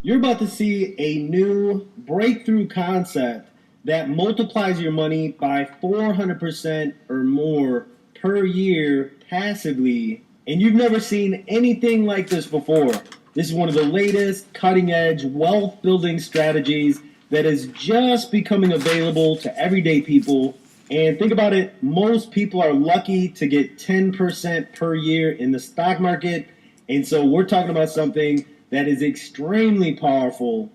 You're about to see a new breakthrough concept that multiplies your money by 400% or more per year passively. And you've never seen anything like this before. This is one of the latest cutting edge wealth building strategies that is just becoming available to everyday people. And think about it, most people are lucky to get 10% per year in the stock market. And so we're talking about something that is extremely powerful.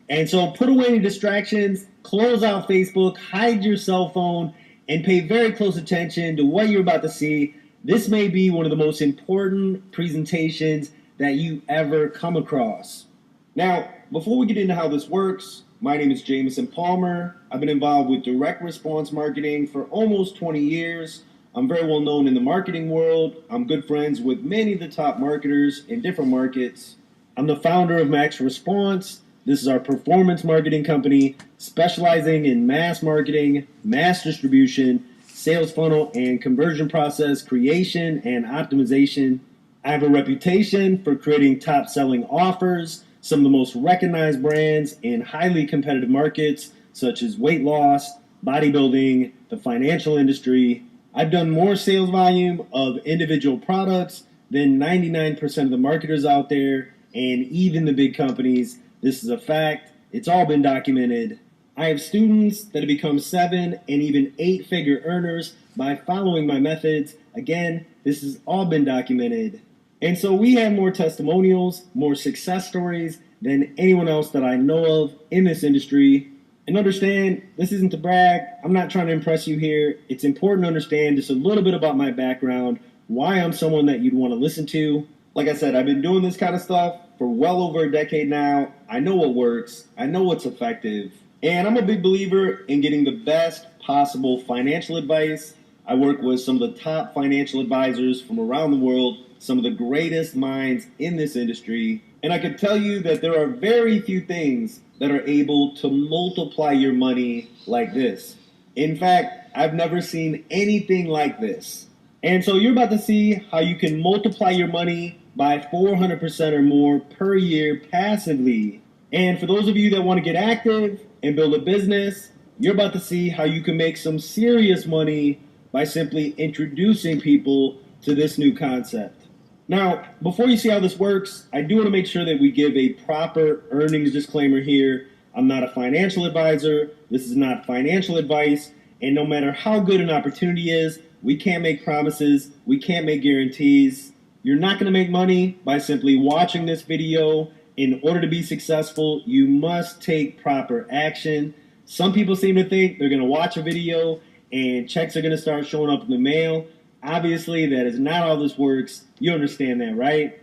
And so put away any distractions, close out Facebook, hide your cell phone, and pay very close attention to what you're about to see. This may be one of the most important presentations that you ever come across. Now, before we get into how this works, my name is Jameson Palmer. I've been involved with direct response marketing for almost 20 years. I'm very well known in the marketing world. I'm good friends with many of the top marketers in different markets. I'm the founder of Max Response. This is our performance marketing company specializing in mass marketing, mass distribution, sales funnel, and conversion process creation and optimization. I have a reputation for creating top-selling offers, some of the most recognized brands in highly competitive markets such as weight loss, bodybuilding, the financial industry. I've done more sales volume of individual products than 99% of the marketers out there, and even the big companies. This is a fact. It's all been documented. I have students that have become 7 and even 8-figure earners by following my methods. Again, this has all been documented. And so we have more testimonials, more success stories than anyone else that I know of in this industry. And understand, this isn't to brag. I'm not trying to impress you here. It's important to understand just a little bit about my background, why I'm someone that you'd want to listen to. Like I said, I've been doing this kind of stuff for well over a decade now. I know what works. I know what's effective. And I'm a big believer in getting the best possible financial advice. I work with some of the top financial advisors from around the world, some of the greatest minds in this industry. And I can tell you that there are very few things that are able to multiply your money like this. In fact, I've never seen anything like this. And so you're about to see how you can multiply your money by 400% or more per year passively. And for those of you that want to get active and build a business, you're about to see how you can make some serious money by simply introducing people to this new concept. Now, before you see how this works, I do want to make sure that we give a proper earnings disclaimer here. I'm not a financial advisor. This is not financial advice. And no matter how good an opportunity is, we can't make promises. We can't make guarantees. You're not going to make money by simply watching this video. In order to be successful, you must take proper action. Some people seem to think they're going to watch a video and checks are going to start showing up in the mail. Obviously, that is not how this works. You understand that, right?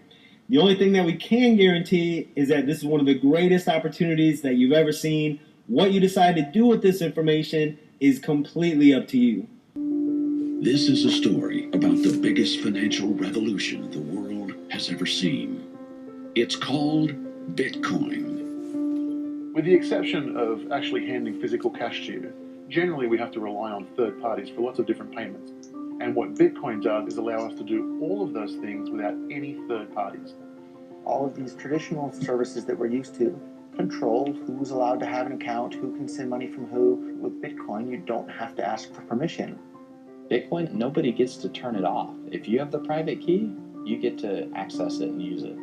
The only thing that we can guarantee is that this is one of the greatest opportunities that you've ever seen. What you decide to do with this information is completely up to you. This is a story about the biggest financial revolution the world has ever seen. It's called Bitcoin. With the exception of actually handing physical cash to you, generally we have to rely on third parties for lots of different payments. And what Bitcoin does is allow us to do all of those things without any third parties. All of these traditional services that we're used to control who's allowed to have an account, who can send money from who. With Bitcoin, you don't have to ask for permission. Bitcoin, nobody gets to turn it off. If you have the private key, you get to access it and use it.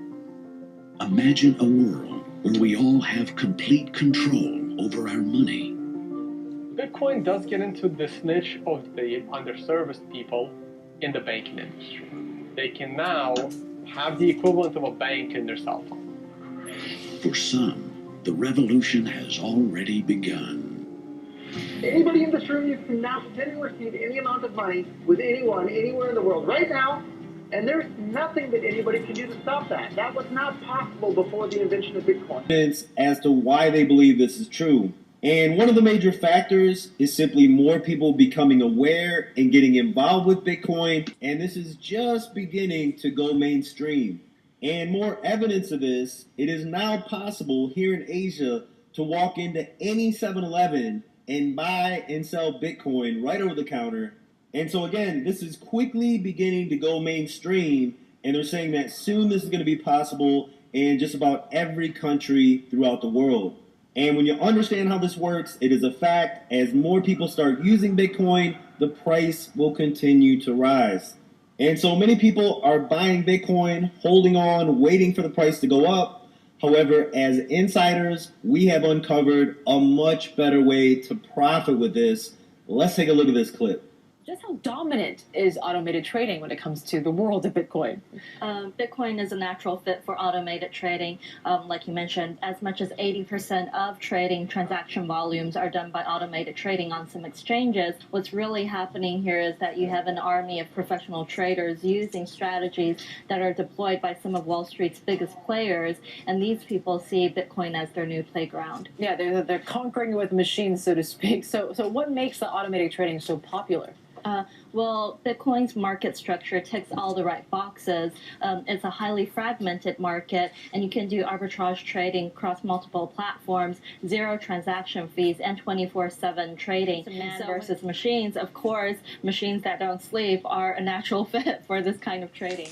Imagine a world where we all have complete control over our money. Bitcoin does get into this niche of the underserviced people in the banking industry. They can now have the equivalent of a bank in their cell phone. For some, the revolution has already begun. Anybody in this room, you can now send and receive any amount of money with anyone, anywhere in the world right now, and there's nothing that anybody can do to stop that. That was not possible before the invention of Bitcoin. As to why they believe this is true. And one of the major factors is simply more people becoming aware and getting involved with Bitcoin. And this is just beginning to go mainstream. And more evidence of this, it is now possible here in Asia to walk into any 7-Eleven and buy and sell Bitcoin right over the counter. And so again, this is quickly beginning to go mainstream, and they're saying that soon this is going to be possible in just about every country throughout the world. And when you understand how this works, it is a fact. As more people start using Bitcoin, the price will continue to rise. And so many people are buying Bitcoin, holding on, waiting for the price to go up. However, as insiders, we have uncovered a much better way to profit with this. Let's take a look at this clip. Just how dominant is automated trading when it comes to the world of Bitcoin? Bitcoin is a natural fit for automated trading. Like you mentioned, as much as 80% of trading transaction volumes are done by automated trading on some exchanges. What's really happening here is that you have an army of professional traders using strategies that are deployed by some of Wall Street's biggest players, and these people see Bitcoin as their new playground. Yeah, they're conquering with machines, so to speak. So what makes the automated trading so popular? Well, Bitcoin's market structure ticks all the right boxes. It's a highly fragmented market, and you can do arbitrage trading across multiple platforms, zero transaction fees, and 24/7 trading. Man versus machines, of course, machines that don't sleep are a natural fit for this kind of trading.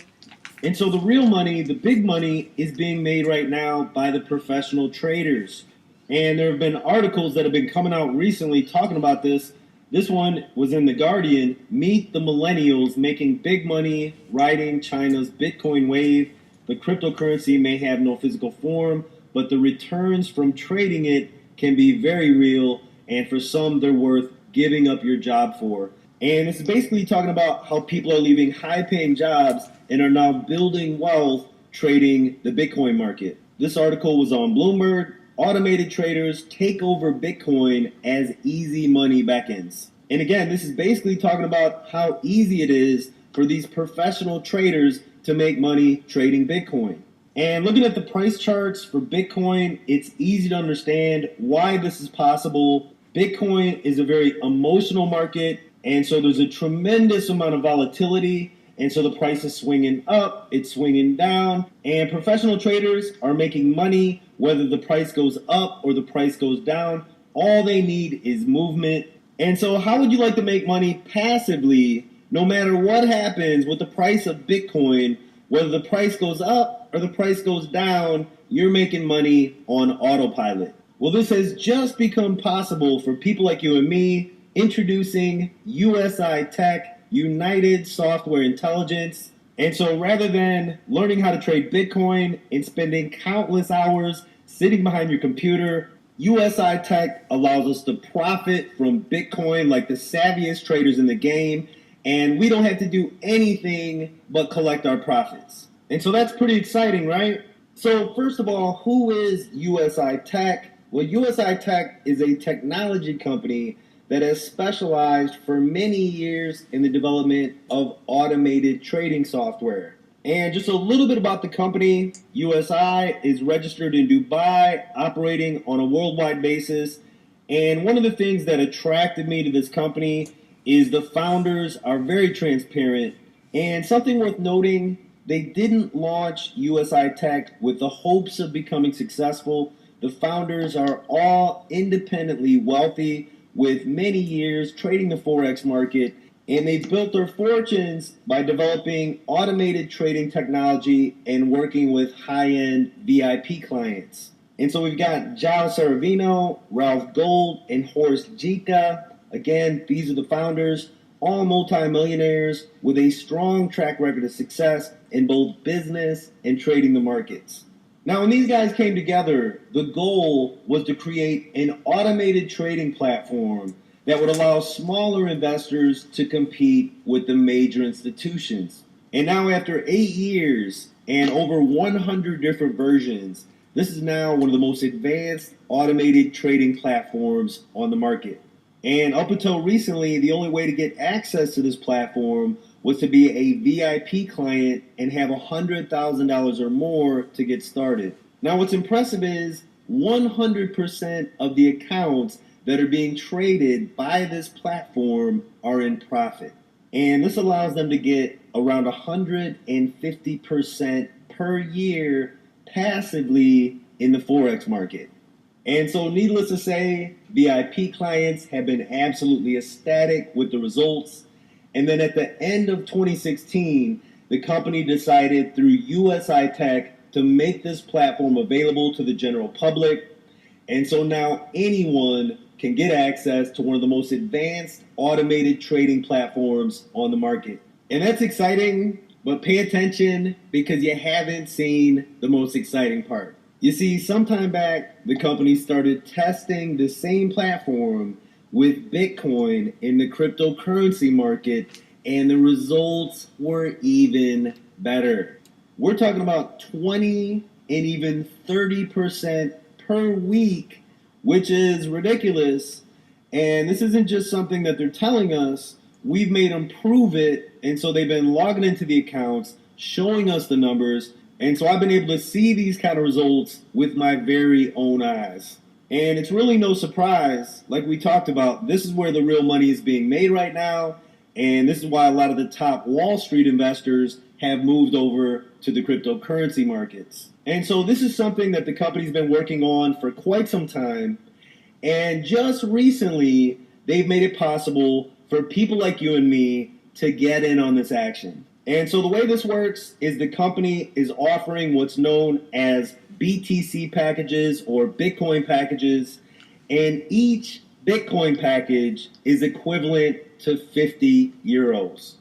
And so the real money, the big money, is being made right now by the professional traders. And there have been articles that have been coming out recently talking about this. This one was in The Guardian. Meet the millennials making big money riding China's Bitcoin wave. The cryptocurrency may have no physical form, but the returns from trading it can be very real, and for some, they're worth giving up your job for. And this is basically talking about how people are leaving high-paying jobs and are now building wealth trading the Bitcoin market. This article was on Bloomberg. Automated traders take over Bitcoin as easy money backends. And again, this is basically talking about how easy it is for these professional traders to make money trading Bitcoin. And looking at the price charts for Bitcoin, it's easy to understand why this is possible. Bitcoin is a very emotional market, and so there's a tremendous amount of volatility. And so the price is swinging up, it's swinging down, and professional traders are making money whether the price goes up or the price goes down. All they need is movement. And so how would you like to make money passively no matter what happens with the price of Bitcoin? Whether the price goes up or the price goes down, you're making money on autopilot. Well, this has just become possible for people like you and me. Introducing USI Tech, United Software Intelligence. And so rather than learning how to trade Bitcoin and spending countless hours sitting behind your computer, USI Tech allows us to profit from Bitcoin like the savviest traders in the game, and we don't have to do anything but collect our profits. And so that's pretty exciting, right? So first of all, who is USI Tech? Well, USI Tech is a technology company that has specialized for many years in the development of automated trading software. And just a little bit about the company. USI is registered in Dubai, operating on a worldwide basis. And one of the things that attracted me to this company is the founders are very transparent. And something worth noting, they didn't launch USI Tech with the hopes of becoming successful. The founders are all independently wealthy, with many years trading the Forex market, and they've built their fortunes by developing automated trading technology and working with high-end VIP clients. And so we've got Giles Saravino, Ralph Gold, and Horst Jika. Again, these are the founders, all multimillionaires with a strong track record of success in both business and trading the markets. Now, when these guys came together, the goal was to create an automated trading platform that would allow smaller investors to compete with the major institutions. And now, after 8 years and over 100 different versions, this is now one of the most advanced automated trading platforms on the market. And up until recently, the only way to get access to this platform was to be a VIP client and have $100,000 or more to get started. Now, what's impressive is 100% of the accounts that are being traded by this platform are in profit. And this allows them to get around 150% per year passively in the Forex market. And so needless to say, VIP clients have been absolutely ecstatic with the results. And then at the end of 2016, the company decided through USI Tech to to make this platform available to the general public. And so now anyone can get access to one of the most advanced automated trading platforms on the market. And that's exciting, but pay attention because you haven't seen the most exciting part. You see, sometime back, the company started testing the same platform with Bitcoin in the cryptocurrency market, and the results were even better. We're talking about 20 and even 30% per week, which is ridiculous. And this isn't just something that they're telling us. We've made them prove it, and so they've been logging into the accounts, showing us the numbers, and so I've been able to see these kind of results with my very own eyes. And it's really no surprise, like we talked about, this is where the real money is being made right now, and this is why a lot of the top Wall Street investors have moved over to the cryptocurrency markets. And so this is something that the company's been working on for quite some time, and just recently, they've made it possible for people like you and me to get in on this action. And so the way this works is the company is offering what's known as BTC packages or Bitcoin packages, and each Bitcoin package is equivalent to 50 euros.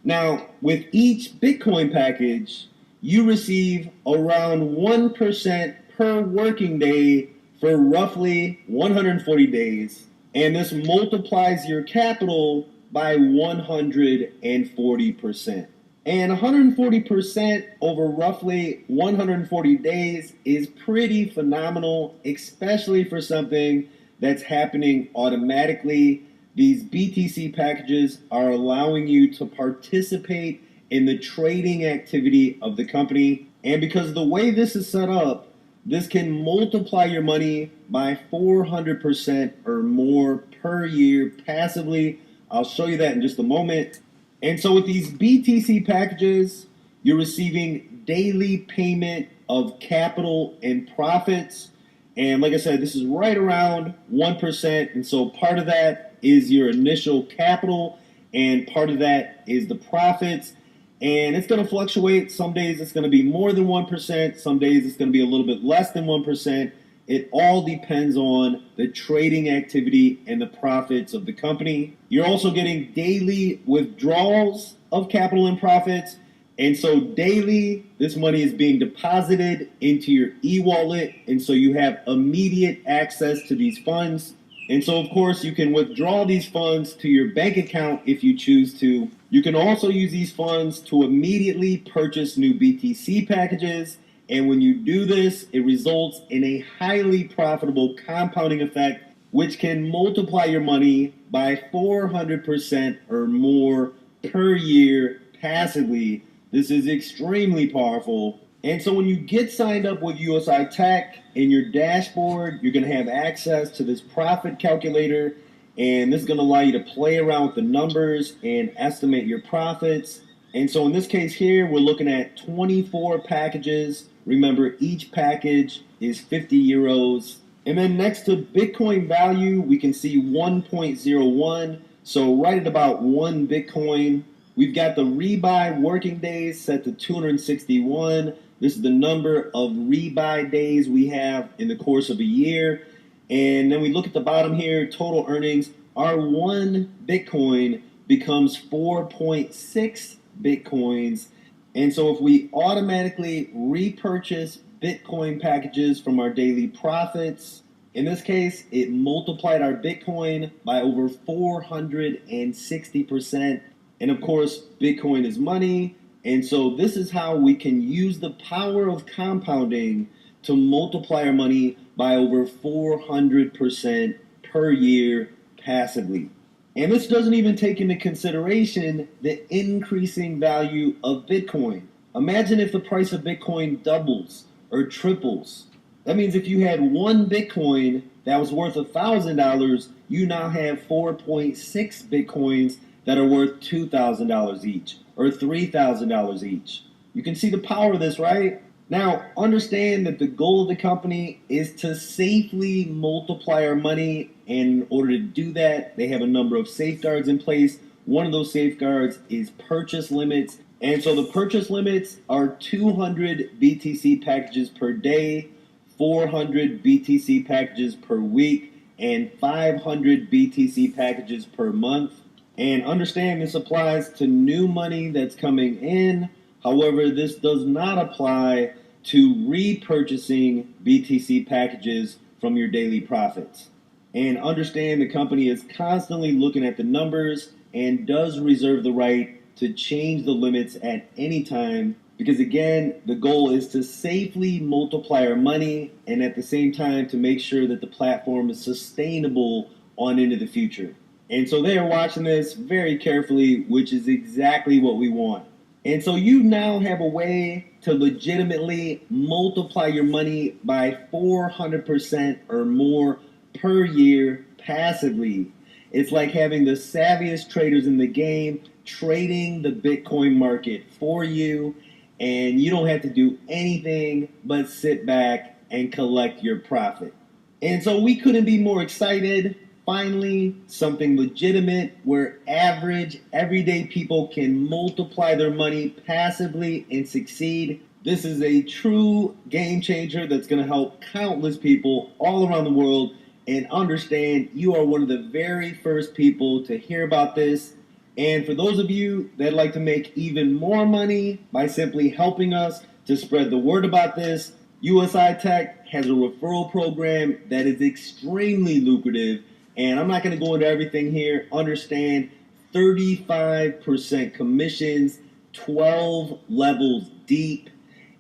Now, with each Bitcoin package, you receive around 1% per working day for roughly 140 days, and this multiplies your capital by 140%. And 140% over roughly 140 days is pretty phenomenal, especially for something that's happening automatically. These BTC packages are allowing you to participate in the trading activity of the company. And because of the way this is set up, this can multiply your money by 400% or more per year passively. I'll show you that in just a moment. And so with these BTC packages, you're receiving daily payment of capital and profits. And like I said, this is right around 1%. And so part of that is your initial capital, and part of that is the profits. And it's going to fluctuate. Some days it's going to be more than 1%. Some days it's going to be a little bit less than 1%. It all depends on the trading activity and the profits of the company. You're also getting daily withdrawals of capital and profits. And so daily, this money is being deposited into your e-wallet. And so you have immediate access to these funds. And so, of course, you can withdraw these funds to your bank account if you choose to. You can also use these funds to immediately purchase new BTC packages. And when you do this, it results in a highly profitable compounding effect, which can multiply your money by 400% or more per year passively. This is extremely powerful. And so when you get signed up with USI Tech, in your dashboard, you're going to have access to this profit calculator, and this is going to allow you to play around with the numbers and estimate your profits. And so in this case here, we're looking at 24 packages. Remember, each package is 50 euros. And then next to Bitcoin value, we can see 1.01. So right at about 1 Bitcoin. We've got the rebuy working days set to 261. This is the number of rebuy days we have in the course of a year. And then we look at the bottom here, total earnings. Our 1 Bitcoin becomes 4.6 Bitcoins. And so if we automatically repurchase Bitcoin packages from our daily profits, in this case, it multiplied our Bitcoin by over 460%. And of course, Bitcoin is money. And so this is how we can use the power of compounding to multiply our money by over 400% per year passively. And this doesn't even take into consideration the increasing value of Bitcoin. Imagine if the price of Bitcoin doubles or triples. That means if you had 1 Bitcoin that was worth $1,000, you now have 4.6 Bitcoins that are worth $2,000 each or $3,000 each. You can see the power of this, right? Now, understand that the goal of the company is to safely multiply our money. And in order to do that, they have a number of safeguards in place. One of those safeguards is purchase limits. And so the purchase limits are 200 BTC packages per day, 400 BTC packages per week, and 500 BTC packages per month. And understand this applies to new money that's coming in. However, this does not apply to repurchasing BTC packages from your daily profits. And understand the company is constantly looking at the numbers and does reserve the right to change the limits at any time, because again, the goal is to safely multiply our money and at the same time to make sure that the platform is sustainable on into the future. And so they are watching this very carefully, which is exactly what we want. And so you now have a way to legitimately multiply your money by 400% or more per year passively. It's like having the savviest traders in the game trading the Bitcoin market for you, and you don't have to do anything but sit back and collect your profit. And so we couldn't be more excited. Finally, something legitimate where average, everyday people can multiply their money passively and succeed. This is a true game changer that's going to help countless people all around the world. And understand, you are one of the very first people to hear about this. And for those of you that like to make even more money by simply helping us to spread the word about this, USI Tech has a referral program that is extremely lucrative. And I'm not going to go into everything here. Understand, 35% commissions, 12 levels deep,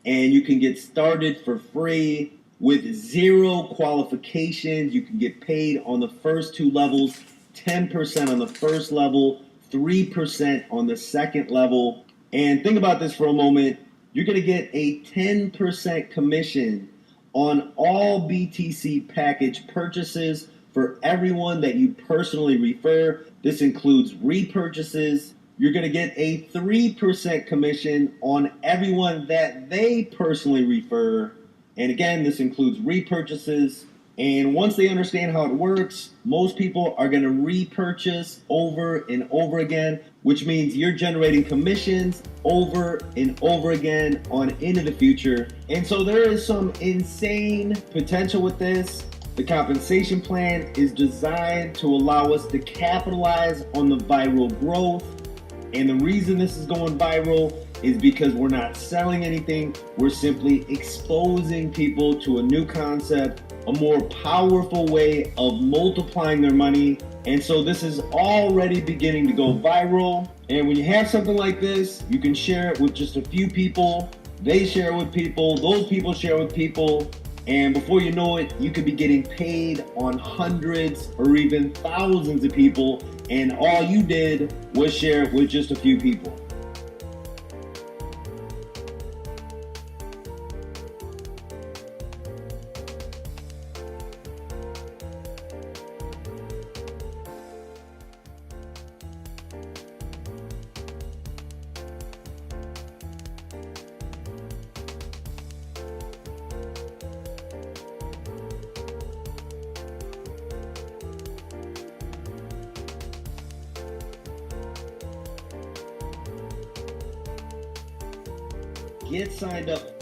and you can get started for free with 0 qualifications. You can get paid on the first 2 levels, 10% on the first level, 3% on the second level. And think about this for a moment. You're going to get a 10% commission on all BTC package purchases for everyone that you personally refer. This includes repurchases. You're going to get a 3% commission on everyone that they personally refer. And again, this includes repurchases. And once they understand how it works, most people are going to repurchase over and over again, which means you're generating commissions over and over again on into the future. And so there is some insane potential with this. The compensation plan is designed to allow us to capitalize on the viral growth. And the reason this is going viral is because we're not selling anything. We're simply exposing people to a new concept, a more powerful way of multiplying their money. And so this is already beginning to go viral. And when you have something like this, you can share it with just a few people. They share it with people. Those people share it with people. And before you know it, you could be getting paid on hundreds or even thousands of people. And all you did was share it with just a few people. Get signed up